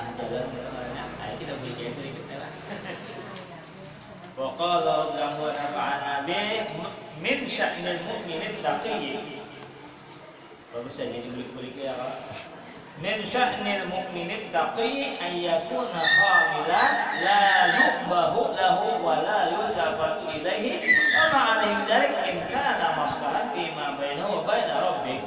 tengah jalan gitu makanya kita beli sedikit lah. Waqala lahu nafa'an nabi min sya'nil mu'minin taqiyyi. Bagus saja dibeli-beli ya kalau min sya'nil mu'minin taqiyyi an yakuna khamilan la yubahu lahu wa la yutafatu ilaihi wa ma alaihi dzalik in kana maslahan bima bainahu wa baina rabbih.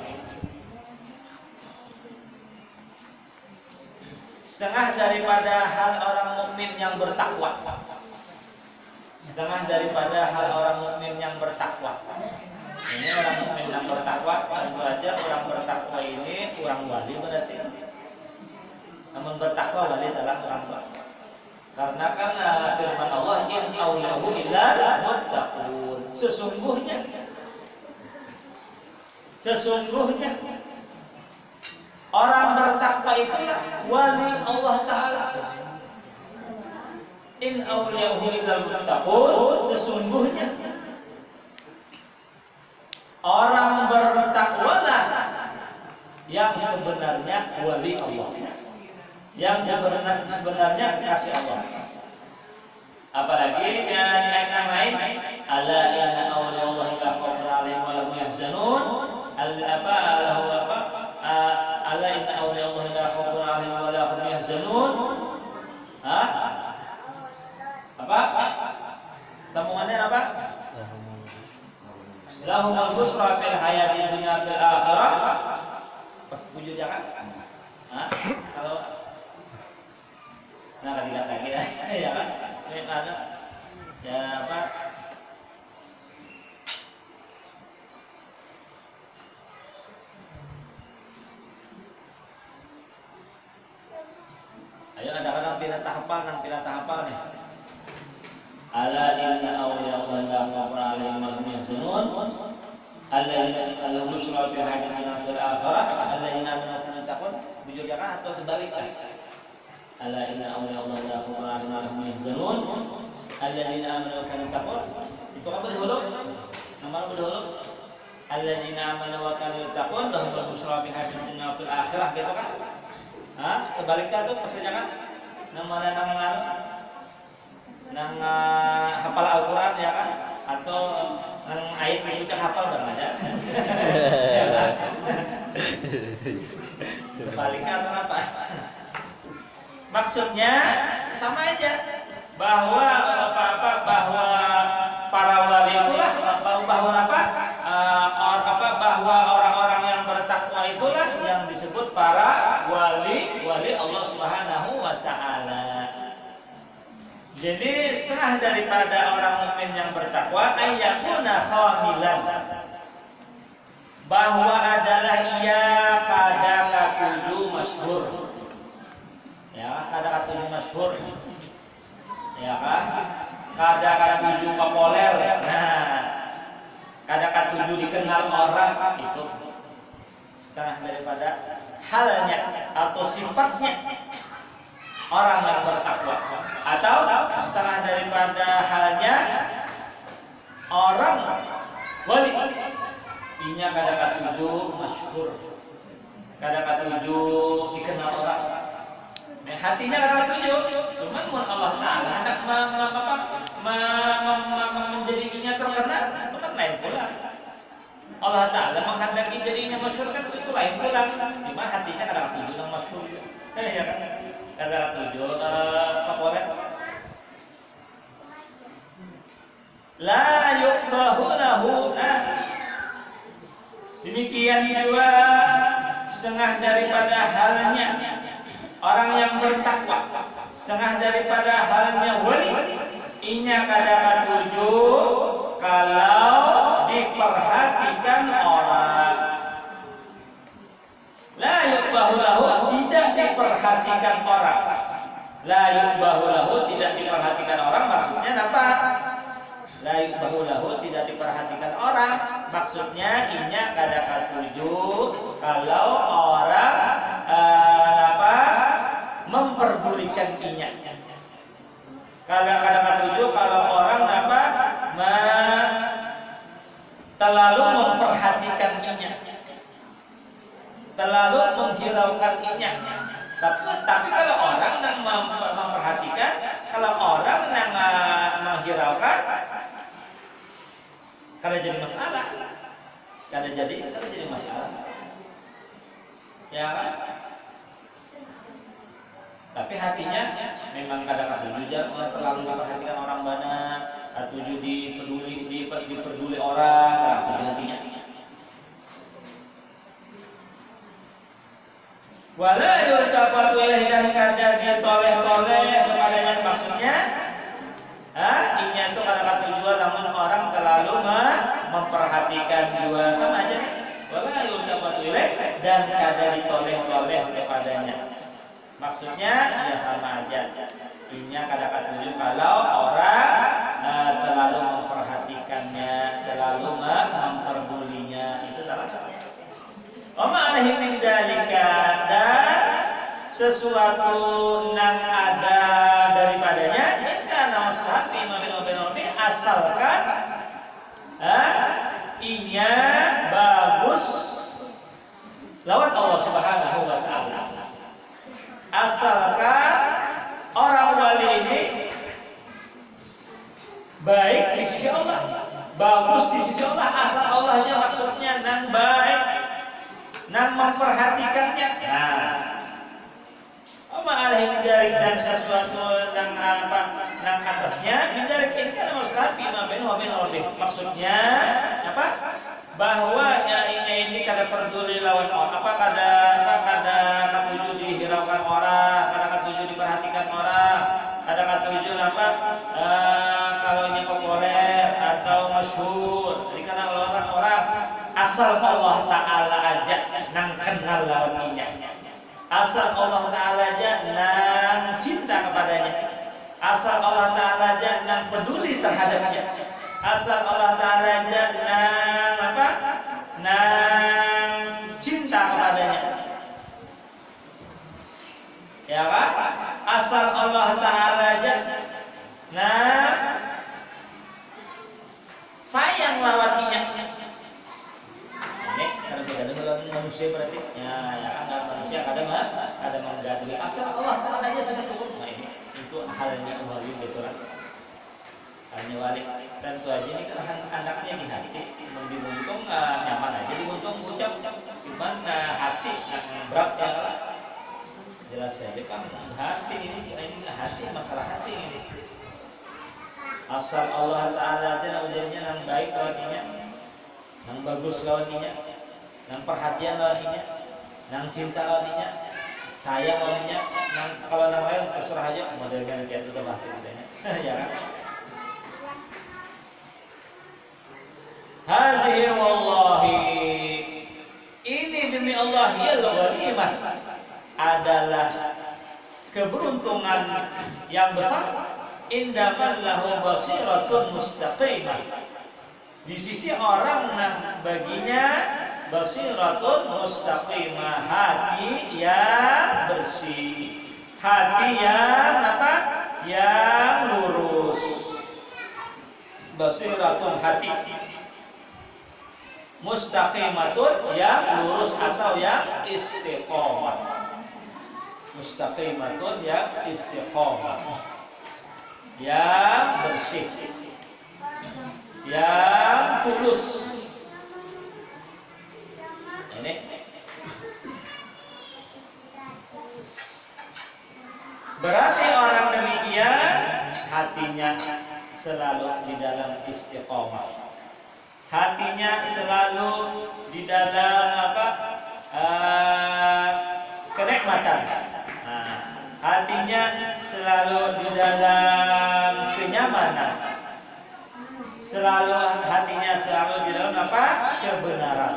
Setengah daripada hal orang mukmin yang bertakwa. Setengah daripada hal orang mukmin yang bertakwa. Ini orang mukmin yang bertakwa, tentu aja orang bertakwa ini orang wali berarti. Namun bertakwa wali adalah orang wali. Karena kan firman Allah in aulahu illa muttaqun. Sesungguhnya orang bertakwa itulah wali Allah Ta'ala. In awliyahu illa muttaqun. Sesungguhnya orang bertakwalah yang sebenarnya wali Allah, yang sebenarnya kekasih Allah. Apalagi ayat yang lain, ala inna awliyallahi la khaufun 'alaihim wa la hum yahzanun. Ala inna awliyallahi la khaufun 'alaihim wa la hum yahzanun. Apa? Sambungannya apa? Lahumul busra fil hayati dunya fil akhirah. Pas wujud jangan. Kalau kan tidak lagi ya kan? Ini ada ya apa? Ayo kadang-kadang pilih tahapal nih. Ala inna awliyallahi la khaufun 'alaihim wa la hum yahzanun. Alladzina lahum busra fil hayati dunya fil akhirah. Alladzina amanu wa kanu yattaqun. Bujur jangan atau terbalik. Ala inna awliyallahi la khaufun 'alaihim wa la hum yahzanun. Alladzina amanu wa kanu yattaqun. Itu apa dahulu? Nomor dahulu. Alladzina amanu wa kanu yattaqun lahum busra fil hayati dunya fil akhirah gitu kan? Terbalikkan tuh persenjakan. Nomor nang hafal Al-Quran ya kan, atau nang ayat itu cak hafal barang aja. Kebalikan atau apa? Maksudnya sama aja bahwa bahwa para wali itulah bahwa orang-orang yang bertakwa itulah yang disebut para wali Allah Subhanahu wa Ta'ala. Jadi setengah daripada orang mukmin yang bertakwa ayyakuna khamilan, bahwa adalah ia kada katuju masyhur. Ya, kada katuju masyhur. Ya kan? Kada katuju populer. Nah, kada katuju dikenal orang itu setengah daripada halnya atau sifatnya orang yang bertakwa, atau setengah daripada halnya orang wali. Inya kada katuju masyhur, kada katuju dikenal orang. Hatinya kada katuju, cuman mun Allah Taala hendak menjadinya terkenal, itu kan lain pula. Allah Taala menghendaki jadinya masyhur kan itu lain pula. Cuma hatinya kada katuju nang masyhur. Ya kan? Kada tujuh populer. La yuqbahu lahu. Demikian juga setengah daripada halnya orang yang bertakwa, setengah daripada halnya wali, inya kada katuju kalau diperhatikan orang. La yuqbahu lahu, tidak diperhatikan orang. La yuqbahu lahu, tidak diperhatikan orang, maksudnya apa? La yuqbahu lahu, tidak diperhatikan orang, maksudnya inya kada katuju kalau orang memperdulikan inya. Kada katuju kalau orang terlalu memperhatikan inya, terlalu menghiraukan inya. Tapi kalau orang dihiraukan, kada jadi masalah. Kada jadi masalah. Ya kan? Tapi hatinya memang kadang-kadang terlalu memperhatikan orang banyak, atau diperduli orang, kadang hatinya. Wala yultafatu ilaihi, dan kada ditoleh-toleh kepadanya, maksudnya inya itu kadang-kadang tujuan namun orang terlalu memperhatikan dua, sama aja. Wala yultafatu ilaihi, dan kada ditoleh-toleh kepadanya. Maksudnya ya sama aja. Inya kadang-kadang tujuan kalau orang terlalu memperhatikannya, terlalu memperdulinya, itu salah. Oma alaihi min dzalika, dan sesuatu yang ada daripadanya kana maslahat bima bin asalkan inya bagus lawan Allah Subhanahu wa taala. Asalkan orang wali ini baik di sisi Allah, bagus di sisi Allah, asal Allahnya maksudnya nan baik, nan memperhatikannya. Alaihi menjarik, dan sesuatu yang yang atasnya menjarik ini kan masalah bima bin maksudnya apa? Bahwa ya ini kada peduli lawan kada katuju dihiraukan orang, kada katuju diperhatikan orang, kada katuju kalau ini populer atau masyhur. Jadi karena orang asal Allah Taala aja nang kenal lawannya. Asal Allah Ta'ala aja nang cinta kepadanya, asal Allah Ta'ala aja nang peduli terhadapnya, asal Allah Ta'ala aja nang cinta kepadanya, ya kan? Asal Allah Ta'ala aja nang sayang lawannya. Ini kalau tidak ada manusia berarti ya ada manusia ada menggadui, asal Allah Ta'ala aja sudah cukup. Nah ini itu halnya wali betul. Halnya wali tentu aja ini kan anaknya di hati, mau dibuntung nyaman aja, dibuntung ucap cuman hati berat ya jelas saja kan hati ini hati, masalah hati ini. Asal Allah Ta'ala aja ujarnya yang baik lawannya, yang bagus lawannya, yang perhatian lawannya, yang cinta lawannya, sayang lawannya. Kalau yang lain terserah aja, modelnya kayak itu udah bahasa katanya. Ya kan? Hadhihi wallahi, ini demi Allah ya ghanimah, adalah keberuntungan yang besar. Indaman lahu basiratun mustaqimah, di sisi orang yang baginya basiratun mustaqimah, hati yang bersih, hati yang yang lurus. Basiratun hati, mustaqimatun yang lurus atau yang istiqomah. Mustaqimatun yang istiqomah, yang bersih, yang tulus. Ini berarti orang demikian hatinya selalu di dalam istiqomah, hatinya selalu di dalam kenikmatan, hatinya selalu di dalam kenyamanan, selalu hatinya selalu di dalam kebenaran.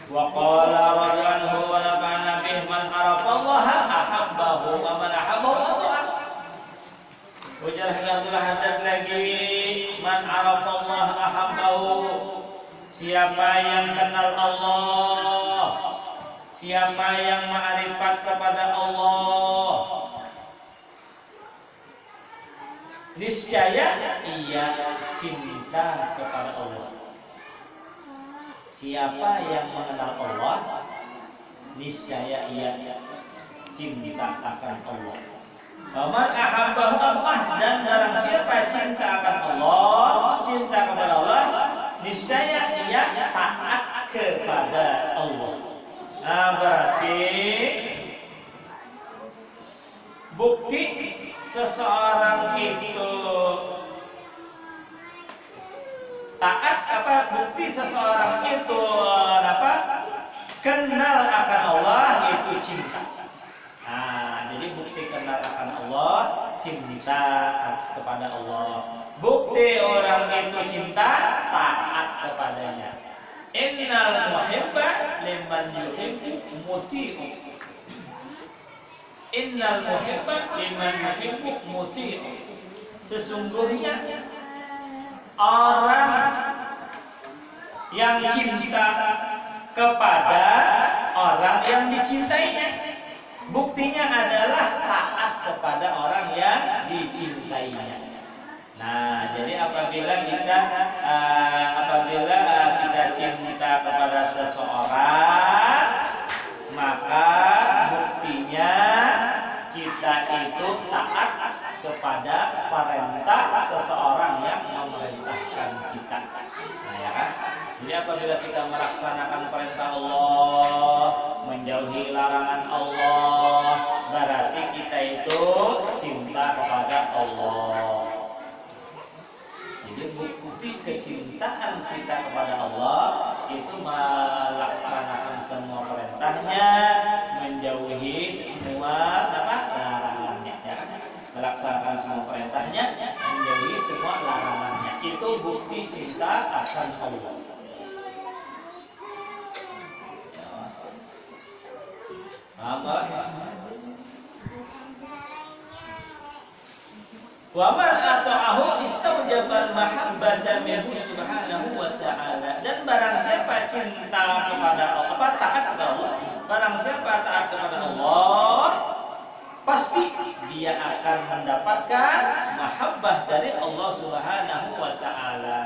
Wa qala radhiyallahu wa nafa'ana bih man arafallaha ahabbahu wa man ahabbahu ata'ahu. Ujar hadat lagi, man arafallaha ahabbahu, siapa yang kenal Allah, siapa yang ma'rifat kepada Allah, niscaya ia cinta kepada Allah. Siapa yang mengenal Allah, niscaya ia cinta akan Allah. Man ahabbahu Allah, niscaya ia taat kepada Allah. Nah, berarti bukti seseorang itu taat apa? Bukti seseorang itu apa? Kenal akan Allah itu cinta. Nah, jadi bukti kenal akan Allah cinta kepada Allah. Bukti orang itu cinta taat kepadanya. Innal muhibba liman yuhibbu muti'u. Innal muhibba liman yuhibbu muti'u. Sesungguhnya orang yang cinta kepada orang yang dicintainya, buktinya adalah taat kepada orang yang dicintainya. Nah, jadi apabila kita cinta kepada seseorang, maka buktinya kita itu taat kepada perintah seseorang yang memerintahkan kita. Nah, ya kan? Jadi apabila kita melaksanakan perintah Allah, menjauhi larangan Allah, berarti kita itu cinta kepada Allah. Jadi bukti kecintaan kita kepada Allah itu melaksanakan semua perintahnya, menjauhi semua larangannya. Ya. Melaksanakan semua perintahnya, menjauhi semua larangannya. Itu bukti cinta akan Allah. Wa man ata'ahu istaujabal mahabbata minhu subhanahu wa ta'ala. Dan barang siapa cinta kepada Allah, taat kepada Allah, barang siapa taat kepada Allah, pasti dia akan mendapatkan mahabbah dari Allah Subhanahu wa ta'ala.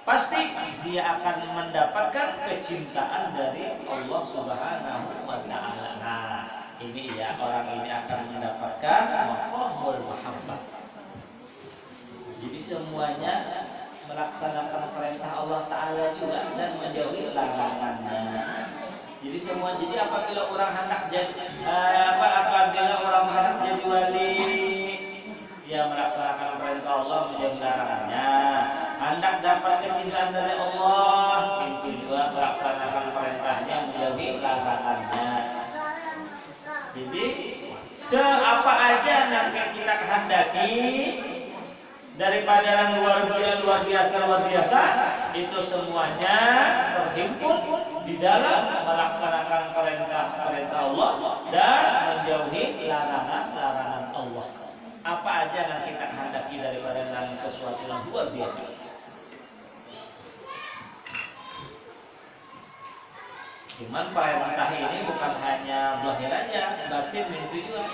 Pasti dia akan mendapatkan kecintaan dari Allah Subhanahu wa ta'ala. Nah, ini ya, orang ini akan mendapatkan maqamul mahabbah. Jadi semuanya melaksanakan perintah Allah Ta'ala juga dan menjauhi larangannya. Jadi apabila orang hendak jadi wali, dia melaksanakan perintah Allah, menjauhi larangannya. Hendak dapat kecintaan dari Allah, itu juga melaksanakan perintahnya, menjauhi larangannya. Jadi seapa aja yang kita kehendaki daripada yang luar biasa itu semuanya terhimpun di dalam melaksanakan perintah Allah dan menjauhi larangan Allah. Apa aja yang kita kehendaki daripada yang sesuatu yang luar biasa. Cuman perintah ini bukan hanya zahir aja, batin min tujuan.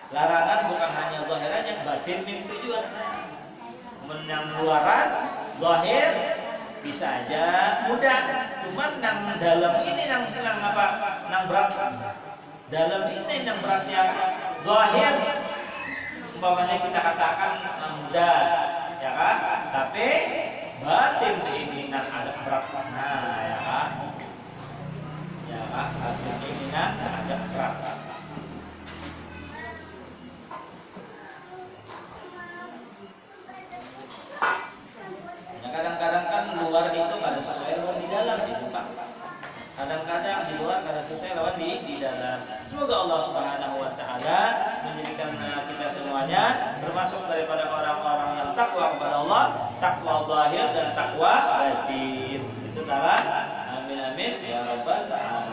Larangan bukan hanya zahir aja, batin min tujuan. Yang luaran, zahir bisa aja mudah. Cuman yang dalam ini yang berat. Dalam ini yang beratnya zahir. Umpamanya kita katakan mudah, ya kan? Tapi batin ini yang agak berat. Nah, ya kan? Ya kan? Batin ini yang agak berat. Kadang-kadang kan luar itu ada sesuai lawan di dalam itu Pak. Kadang-kadang di luar ada sesuai lawan di dalam. Semoga Allah Subhanahu wa ta'ala menjadikan kita semuanya termasuk daripada orang-orang yang takwa kepada Allah, takwa zahir dan takwa batin. Itu adalah amin amin ya rabbal alamin.